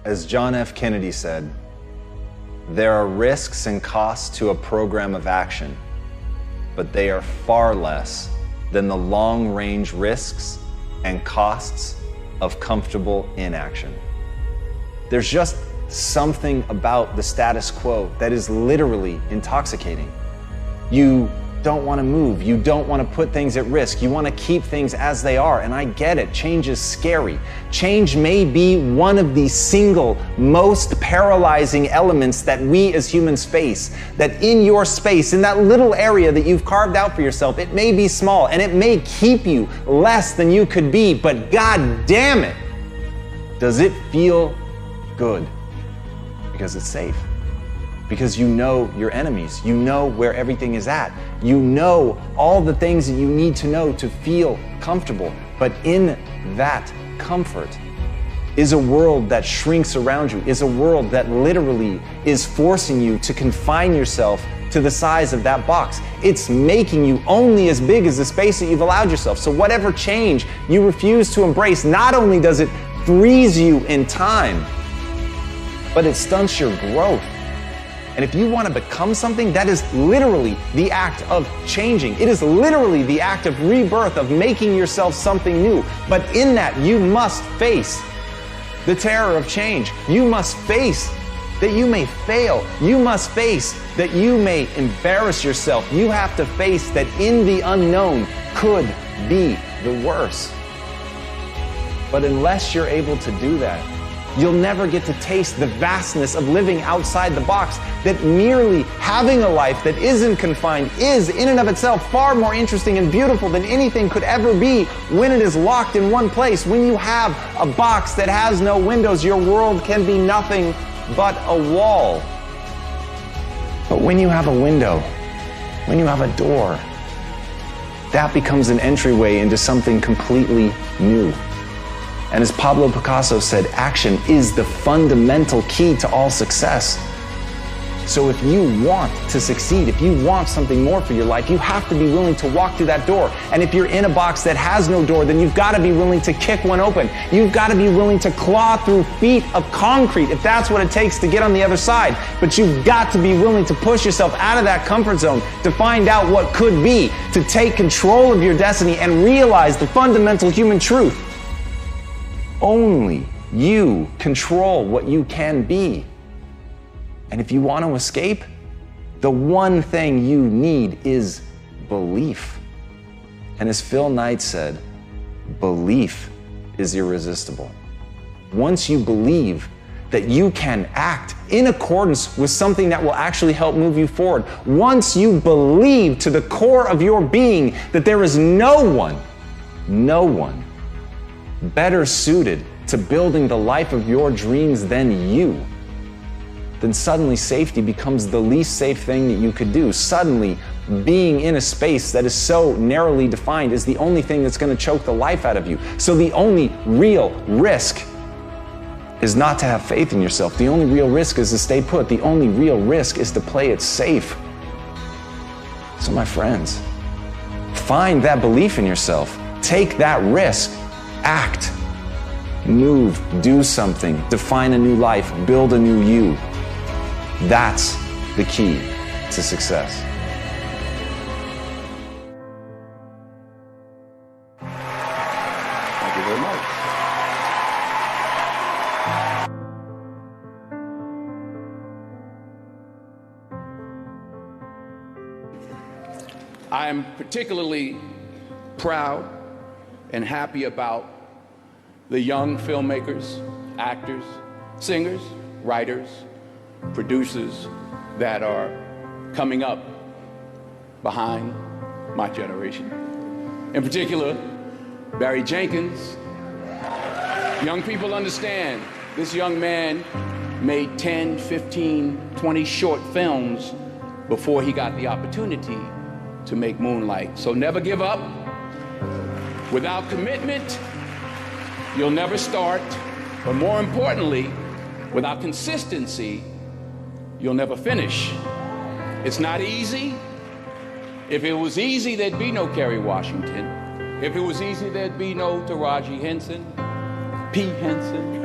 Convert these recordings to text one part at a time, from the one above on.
As John F. Kennedy said, there are risks and costs to a program of action, but they are far less than the long-range risks and costs of comfortable inaction. There's just something about the status quo that is literally intoxicating. You don't want to move. You don't want to put things at risk. You want to keep things as they are. And I get it. Change is scary. Change may be one of the single most paralyzing elements that we as humans face. That in your space, in that little area that you've carved out for yourself, it may be small and it may keep you less than you could be, but God damn it, does it feel good? Because it's safe. Because you know your enemies, you know where everything is at, you know all the things that you need to know to feel comfortable. But in that comfort is a world that shrinks around you, is a world that literally is forcing you to confine yourself to the size of that box. It's making you only as big as the space that you've allowed yourself. So whatever change you refuse to embrace, not only does it freeze you in time, but it stunts your growth. And if you want to become something, that is literally the act of changing. It is literally the act of rebirth, of making yourself something new. But in that, you must face the terror of change. You must face that you may fail. You must face that you may embarrass yourself. You have to face that in the unknown could be the worst. But unless you're able to do that, you'll never get to taste the vastness of living outside the box, that merely having a life that isn't confined is, in and of itself, far more interesting and beautiful than anything could ever be when it is locked in one place. When you have a box that has no windows, your world can be nothing but a wall. But when you have a window, when you have a door, that becomes an entryway into something completely new. And as Pablo Picasso said, action is the fundamental key to all success. So if you want to succeed, if you want something more for your life, you have to be willing to walk through that door. And if you're in a box that has no door, then you've got to be willing to kick one open. You've got to be willing to claw through feet of concrete if that's what it takes to get on the other side. But you've got to be willing to push yourself out of that comfort zone to find out what could be, to take control of your destiny and realize the fundamental human truth. Only you control what you can be. And if you want to escape, the one thing you need is belief. And as Phil Knight said, belief is irresistible. Once you believe that you can act in accordance with something that will actually help move you forward, once you believe to the core of your being that there is no one better suited to building the life of your dreams than you, then suddenly safety becomes the least safe thing that you could do. Suddenly, being in a space that is so narrowly defined is the only thing that's going to choke the life out of you. So the only real risk is not to have faith in yourself. The only real risk is to stay put. The only real risk is to play it safe. So my friends, find that belief in yourself. Take that risk. Act, move, do something, define a new life, build a new you. That's the key to success. Thank you very much. I'm particularly proud and happy about the young filmmakers, actors, singers, writers, producers that are coming up behind my generation. In particular, Barry Jenkins. Young people understand this young man made 10, 15, 20 short films before he got the opportunity to make Moonlight. So never give up. Without commitment, you'll never start. But more importantly, without consistency, you'll never finish. It's not easy. If it was easy, there'd be no Kerry Washington. If it was easy, there'd be no Taraji Henson, P. Henson.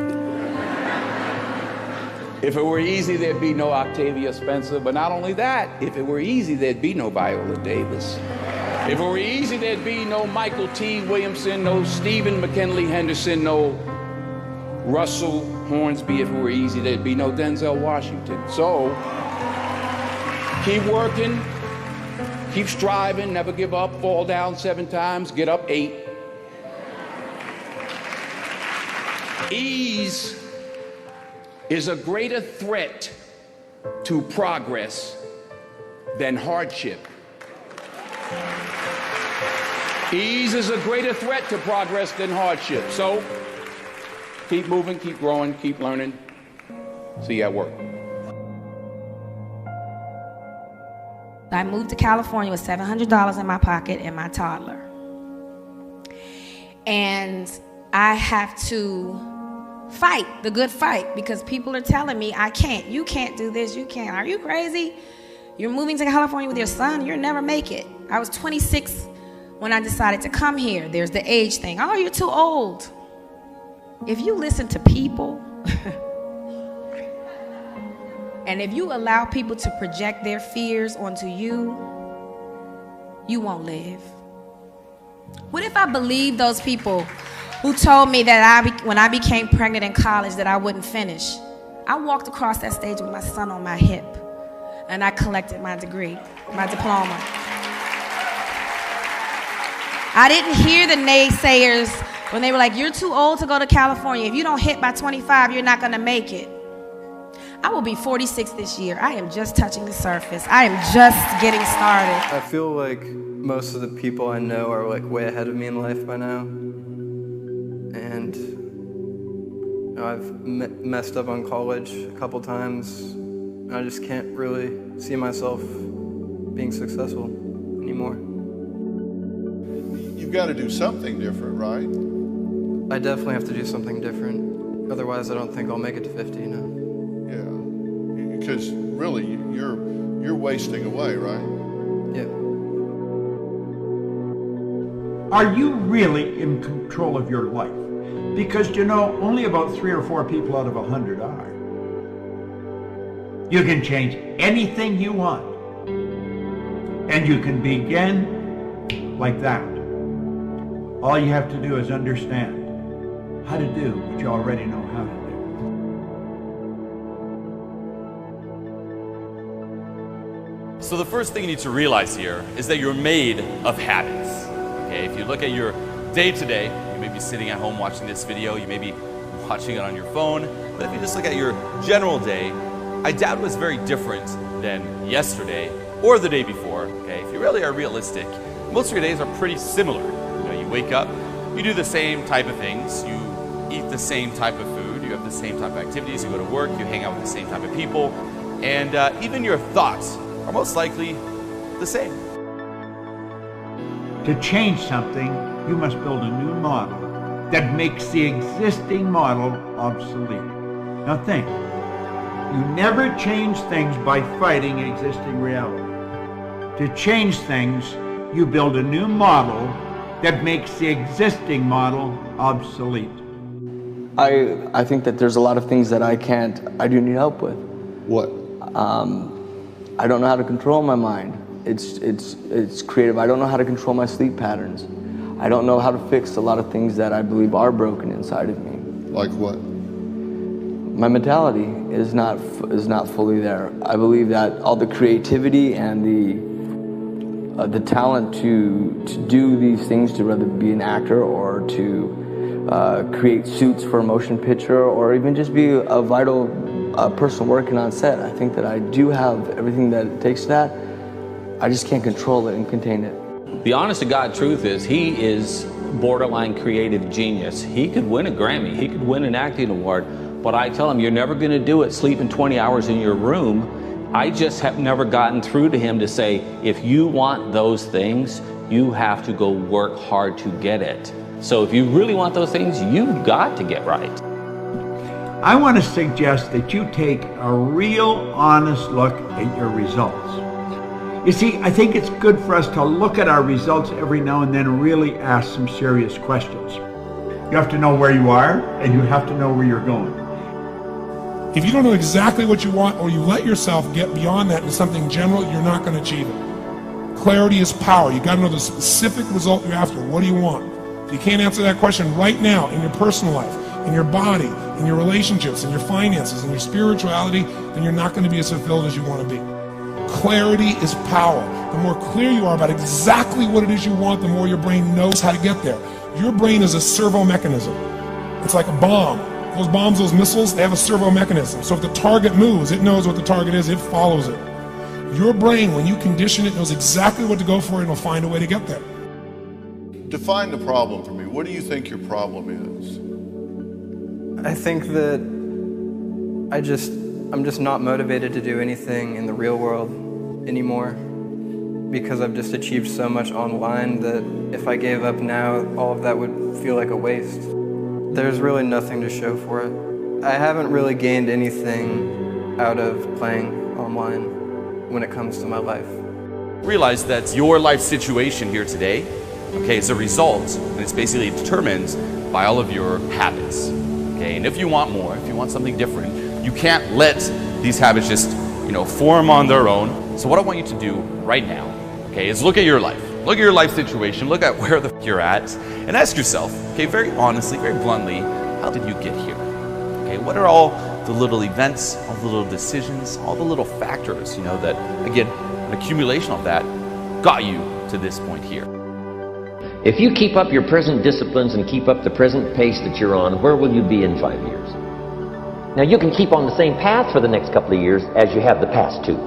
If it were easy, there'd be no Octavia Spencer. But not only that, if it were easy, there'd be no Viola Davis. If it were easy, there'd be no Michael T. Williamson, no Stephen McKinley Henderson, no Russell Hornsby. If it were easy, there'd be no Denzel Washington. So keep working, keep striving, never give up, fall down 7 times, get up 8. Ease is a greater threat to progress than hardship. Ease is a greater threat to progress than hardship. So keep moving, keep growing, keep learning. See you at work. I moved to California with $700 in my pocket and my toddler. And I have to fight the good fight because people are telling me I can't. You can't do this. You can't. Are you crazy? You're moving to California with your son. You'll never make it. I was 26 when I decided to come here. There's the age thing. Oh, you're too old. If you listen to people and if you allow people to project their fears onto you, you won't live. What if I believed those people who told me that when I became pregnant in college that I wouldn't finish? I walked across that stage with my son on my hip and I collected my degree, my diploma. I didn't hear the naysayers when they were like, you're too old to go to California. If you don't hit by 25, you're not gonna make it. I will be 46 this year. I am just touching the surface. I am just getting started. I feel like most of the people I know are like way ahead of me in life by now. And you know, I've messed up on college a couple times. I just can't really see myself being successful anymore. You've got to do something different, right? I definitely have to do something different. Otherwise, I don't think I'll make it to 50, you know? Yeah, because really, you're wasting away, right? Yeah. Are you really in control of your life? Because, you know, only about 3 or 4 people out of 100 are. You can change anything you want. And you can begin like that. All you have to do is understand how to do what you already know how to do. So the first thing you need to realize here is that you're made of habits. Okay, if you look at your day-to-day, you may be sitting at home watching this video, you may be watching it on your phone, but if you just look at your general day, I doubt it was very different than yesterday or the day before. Okay, if you really are realistic, most of your days are pretty similar. You know, you wake up, you do the same type of things, you eat the same type of food, you have the same type of activities, you go to work, you hang out with the same type of people, and even your thoughts are most likely the same. To change something, you must build a new model that makes the existing model obsolete. Now think, you never change things by fighting existing reality. To change things, you build a new model that makes the existing model obsolete. I think that there's a lot of things that I do need help with. What? I don't know how to control my mind. It's creative. I don't know how to control my sleep patterns. I don't know how to fix a lot of things that I believe are broken inside of me. Like what? My mentality is not fully there. I believe that all the creativity and the talent to do these things, to rather be an actor or to create suits for a motion picture or even just be a vital person working on set. I think that I do have everything that it takes to that. I just can't control it and contain it. The honest to God truth is he is borderline creative genius. He could win a Grammy, he could win an acting award, but I tell him, you're never gonna do it sleeping 20 hours in your room. I just have never gotten through to him to say, if you want those things, you have to go work hard to get it. So if you really want those things, you've got to get right. I want to suggest that you take a real honest look at your results. You see, I think it's good for us to look at our results every now and then and really ask some serious questions. You have to know where you are and you have to know where you're going. If you don't know exactly what you want, or you let yourself get beyond that into something general, you're not going to achieve it. Clarity is power. You got to know the specific result you're after. What do you want? If you can't answer that question right now in your personal life, in your body, in your relationships, in your finances, in your spirituality, then you're not going to be as fulfilled as you want to be. Clarity is power. The more clear you are about exactly what it is you want, the more your brain knows how to get there. Your brain is a servo mechanism. It's like a bomb. Those bombs, those missiles, they have a servo mechanism. So if the target moves, it knows what the target is, it follows it. Your brain, when you condition it, knows exactly what to go for, and it'll find a way to get there. Define the problem for me. What do you think your problem is? I think that I'm just not motivated to do anything in the real world anymore, because I've just achieved so much online that if I gave up now, all of that would feel like a waste. There's really nothing to show for it. I haven't really gained anything out of playing online when it comes to my life. Realize that your life situation here today, okay, is a result, and it's basically determined by all of your habits. Okay, and if you want more, if you want something different, you can't let these habits just, form on their own. So what I want you to do right now, okay, is look at your life. Look at your life situation, look at where you're at, and ask yourself, okay, very honestly, very bluntly, how did you get here? Okay, what are all the little events, all the little decisions, all the little factors, that, again, an accumulation of that got you to this point here. If you keep up your present disciplines and keep up the present pace that you're on, where will you be in 5 years? Now you can keep on the same path for the next couple of years as you have the past 2.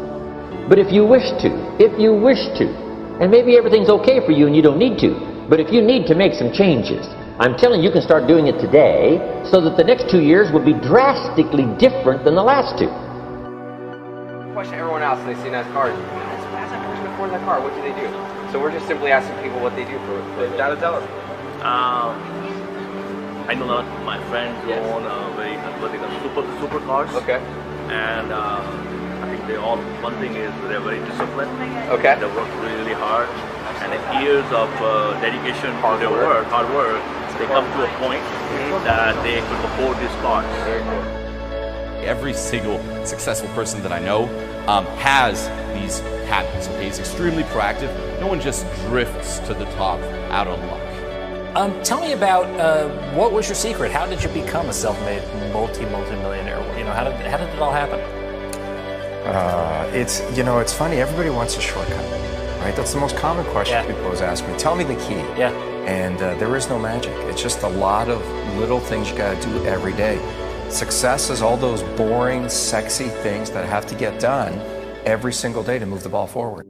But if you wish to, and maybe everything's okay for you and you don't need to, but if you need to make some changes, I'm telling you can start doing it today so that the next 2 years will be drastically different than the last 2. Question everyone else, they see nice cars. Why is that person afford that car? What do they do? So we're just simply asking people what they do for data. Tell us. I know a lot of my friends who own very super cars. Okay. And I think one thing is they're very disciplined. Okay. They work really hard. And in years of dedication to their hard work, they come to a point that they could afford these cars. Every single successful person that I know has these habits. Okay, he's extremely proactive. No one just drifts to the top out of luck. Tell me about what was your secret? How did you become a self-made multi-millionaire? How did it all happen? It's funny. Everybody wants a shortcut, right? That's the most common question people always ask me. Tell me the key. Yeah. And there is no magic. It's just a lot of little things you got to do every day. Success is all those boring, sexy things that have to get done every single day to move the ball forward.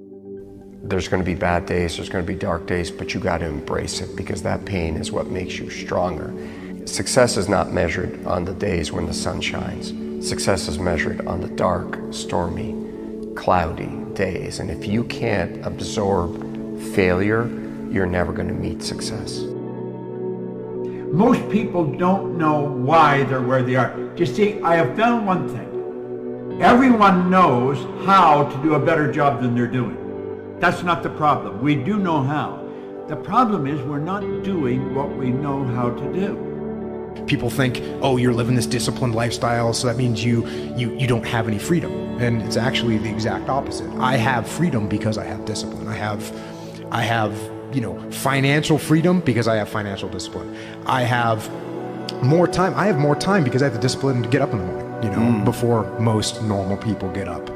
There's going to be bad days, there's going to be dark days, but you got to embrace it because that pain is what makes you stronger. Success is not measured on the days when the sun shines. Success is measured on the dark, stormy, cloudy days. And if you can't absorb failure, you're never going to meet success. Most people don't know why they're where they are. You see, I have found one thing. Everyone knows how to do a better job than they're doing. That's not the problem. We do know how. The problem is we're not doing what we know how to do. People think, oh, you're living this disciplined lifestyle, so that means you don't have any freedom. And it's actually the exact opposite. I have freedom because I have discipline. I have financial freedom because I have financial discipline. I have more time. I have more time because I have the discipline to get up in the morning, before most normal people get up.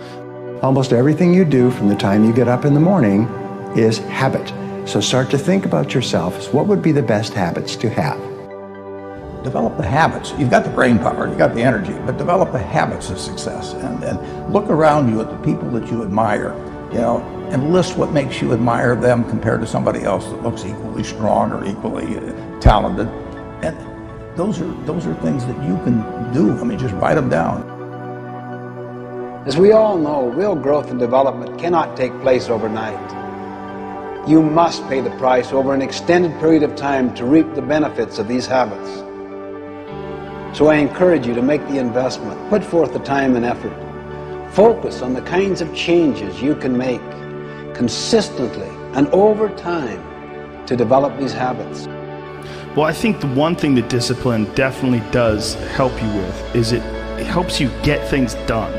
Almost everything you do from the time you get up in the morning is habit. So start to think about yourself as what would be the best habits to have. Develop the habits. You've got the brain power, you've got the energy, but develop the habits of success and look around you at the people that you admire, and list what makes you admire them compared to somebody else that looks equally strong or equally talented. And those are things that you can do. I mean, just write them down. As we all know, real growth and development cannot take place overnight. You must pay the price over an extended period of time to reap the benefits of these habits. So I encourage you to make the investment, put forth the time and effort. Focus on the kinds of changes you can make consistently and over time to develop these habits. Well, I think the one thing that discipline definitely does help you with is it it helps you get things done.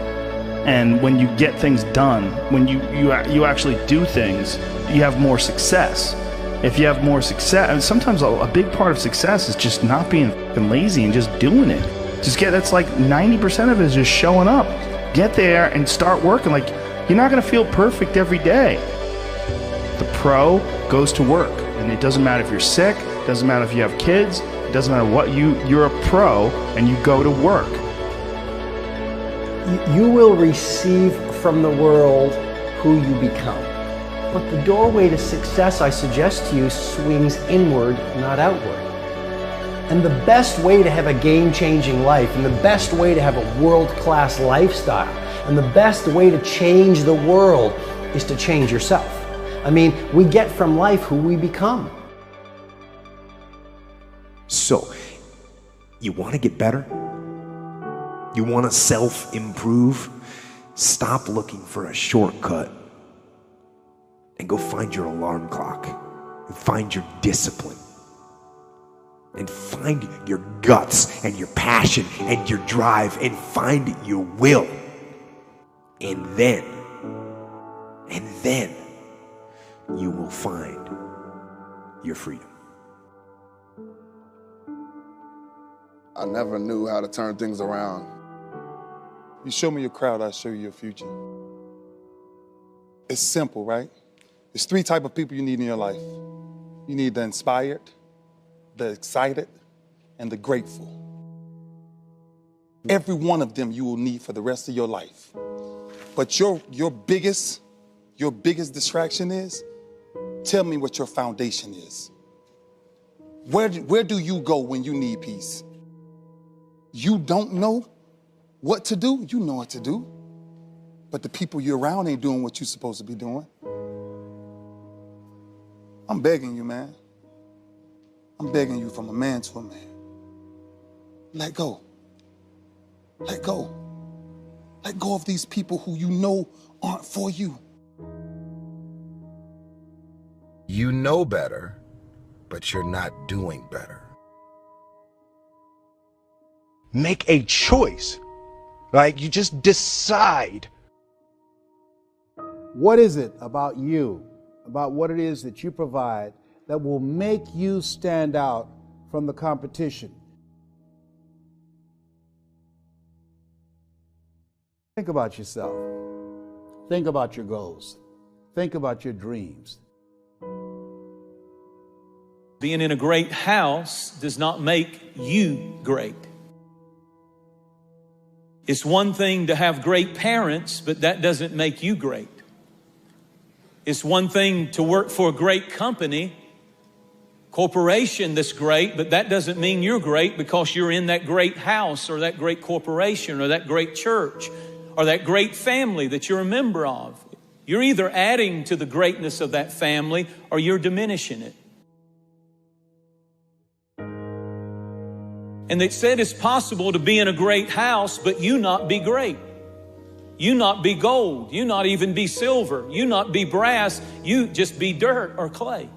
And when you get things done, when you actually do things, you have more success. If you have more success, and sometimes a big part of success is just not being lazy and just doing it. That's like 90% of it is just showing up. Get there and start working. Like, you're not gonna feel perfect every day. The pro goes to work, and it doesn't matter if you're sick, it doesn't matter if you have kids, it doesn't matter what, you're a pro and you go to work. You will receive from the world who you become. But the doorway to success, I suggest to you, swings inward, not outward. And the best way to have a game-changing life, and the best way to have a world-class lifestyle, and the best way to change the world is to change yourself. I mean, we get from life who we become. So, you want to get better? You want to self-improve? Stop looking for a shortcut and go find your alarm clock and find your discipline and find your guts and your passion and your drive and find your will. And then you will find your freedom. I never knew how to turn things around. You show me your crowd, I'll show you your future. It's simple, right? There's 3 types of people you need in your life. You need the inspired, the excited, and the grateful. Every one of them you will need for the rest of your life. But your biggest distraction is, tell me what your foundation is. Where do you go when you need peace? You don't know what to do? You know what to do. But the people you're around ain't doing what you're supposed to be doing. I'm begging you, man. I'm begging you from a man to a man. Let go. Let go. Let go of these people who you know aren't for you. You know better, but you're not doing better. Make a choice. Like, you just decide. What is it about you, about what it is that you provide, that will make you stand out from the competition? Think about yourself. Think about your goals. Think about your dreams. Being in a great house does not make you great. It's one thing to have great parents, but that doesn't make you great. It's one thing to work for a great company, corporation that's great, but that doesn't mean you're great because you're in that great house or that great corporation or that great church or that great family that you're a member of. You're either adding to the greatness of that family or you're diminishing it. And they said it's possible to be in a great house, but you not be great. You not be gold. You not even be silver. You not be brass. You just be dirt or clay.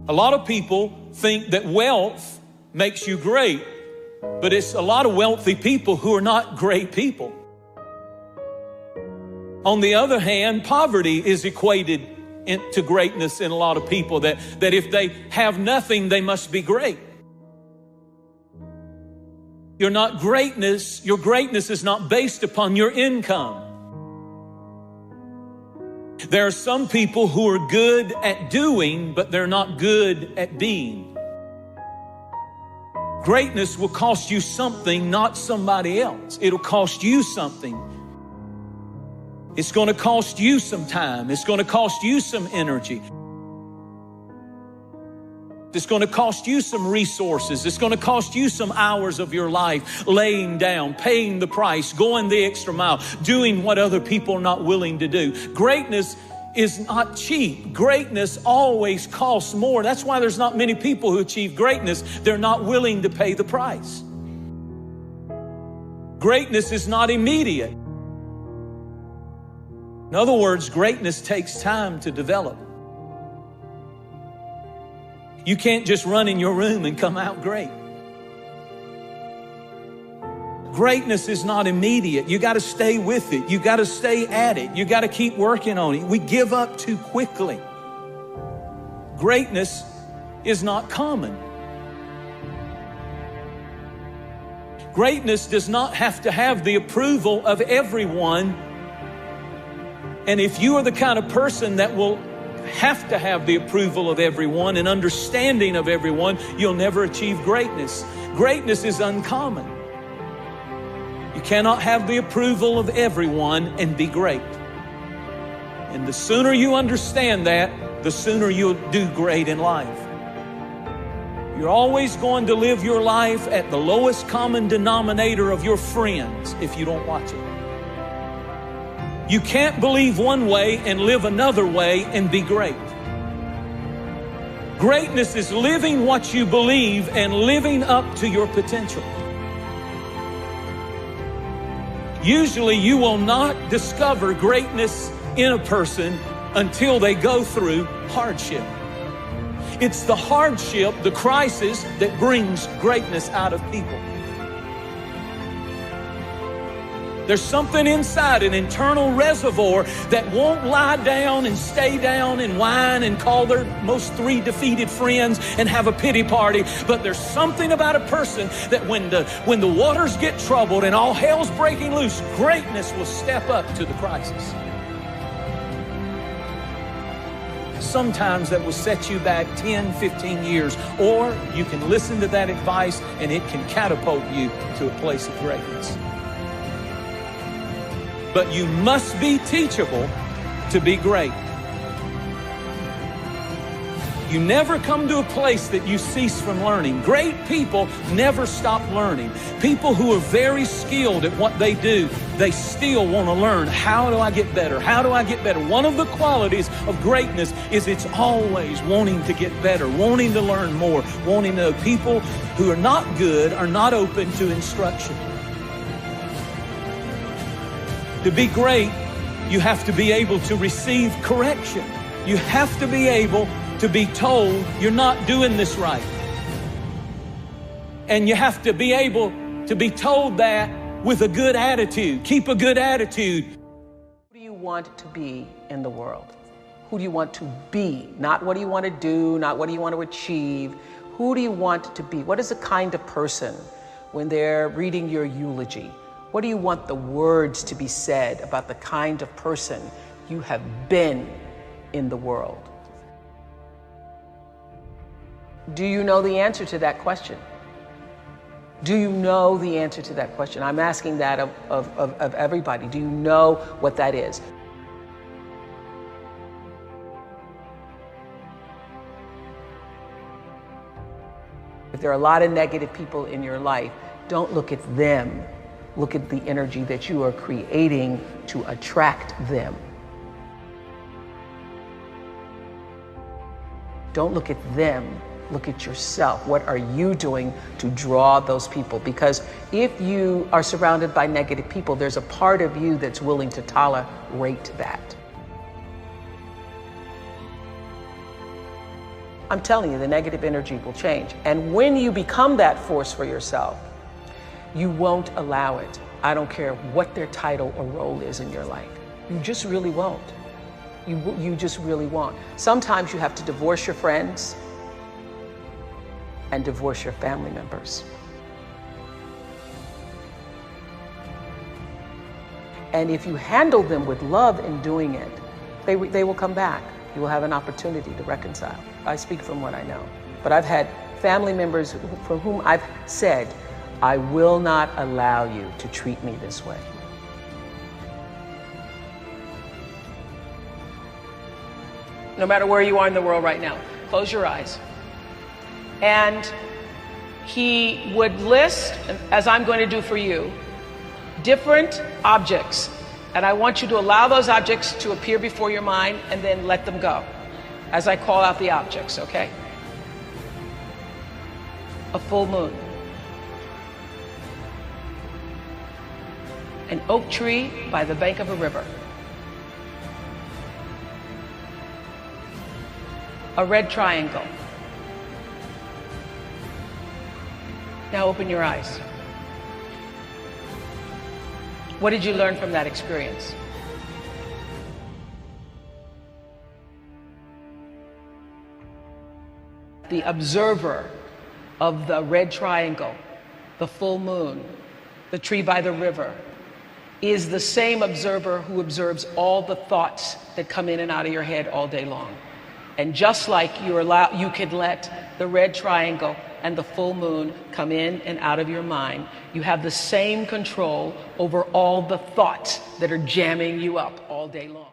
A lot of people think that wealth makes you great, but it's a lot of wealthy people who are not great people. On the other hand, poverty is equated to greatness in a lot of people, that if they have nothing, they must be great. You're not greatness. Your greatness is not based upon your income. There are some people who are good at doing, but they're not good at being. Greatness will cost you something, not somebody else. It'll cost you something. It's going to cost you some time. It's going to cost you some energy. It's going to cost you some resources. It's going to cost you some hours of your life laying down, paying the price, going the extra mile, doing what other people are not willing to do. Greatness is not cheap. Greatness always costs more. That's why there's not many people who achieve greatness. They're not willing to pay the price. Greatness is not immediate. In other words, greatness takes time to develop. You can't just run in your room and come out great. Greatness is not immediate. You got to stay with it. You got to stay at it. You got to keep working on it. We give up too quickly. Greatness is not common. Greatness does not have to have the approval of everyone. And if you are the kind of person that will have to have the approval of everyone and understanding of everyone, you'll never achieve greatness. Greatness is uncommon. You cannot have the approval of everyone and be great. And the sooner you understand that, the sooner you'll do great in life. You're always going to live your life at the lowest common denominator of your friends if you don't watch it. You can't believe one way and live another way and be great. Greatness is living what you believe and living up to your potential. Usually you will not discover greatness in a person until they go through hardship. It's the hardship, the crisis, that brings greatness out of people. There's something inside, an internal reservoir that won't lie down and stay down and whine and call their most 3 defeated friends and have a pity party. But there's something about a person that when the waters get troubled and all hell's breaking loose, greatness will step up to the crisis. Sometimes that will set you back 10, 15 years, or you can listen to that advice and it can catapult you to a place of greatness. But you must be teachable to be great. You never come to a place that you cease from learning. Great people never stop learning. People who are very skilled at what they do, they still want to learn. How do I get better? How do I get better? One of the qualities of greatness is it's always wanting to get better, wanting to learn more, wanting to know. People who are not good are not open to instruction. To be great, you have to be able to receive correction. You have to be able to be told you're not doing this right. And you have to be able to be told that with a good attitude. Keep a good attitude. Who do you want to be in the world? Who do you want to be? Not what do you want to do, not what do you want to achieve. Who do you want to be? What is the kind of person when they're reading your eulogy? What do you want the words to be said about the kind of person you have been in the world? Do you know the answer to that question? Do you know the answer to that question? I'm asking that of everybody. Do you know what that is? If there are a lot of negative people in your life, don't look at them. Look at the energy that you are creating to attract them. Don't look at them. Look at yourself. What are you doing to draw those people? Because if you are surrounded by negative people, there's a part of you that's willing to tolerate that. I'm telling you, the negative energy will change. And when you become that force for yourself, you won't allow it. I don't care what their title or role is in your life. You just really won't. You just really won't. Sometimes you have to divorce your friends and divorce your family members. And if you handle them with love in doing it, they will come back. You will have an opportunity to reconcile. I speak from what I know. But I've had family members for whom I've said, I will not allow you to treat me this way. No matter where you are in the world right now, close your eyes. And he would list, as I'm going to do for you, different objects. And I want you to allow those objects to appear before your mind and then let them go as I call out the objects, okay? A full moon. An oak tree by the bank of a river. A red triangle. Now open your eyes. What did you learn from that experience? The observer of the red triangle, the full moon, the tree by the river, is the same observer who observes all the thoughts that come in and out of your head all day long. And just like you could let the red triangle and the full moon come in and out of your mind, you have the same control over all the thoughts that are jamming you up all day long.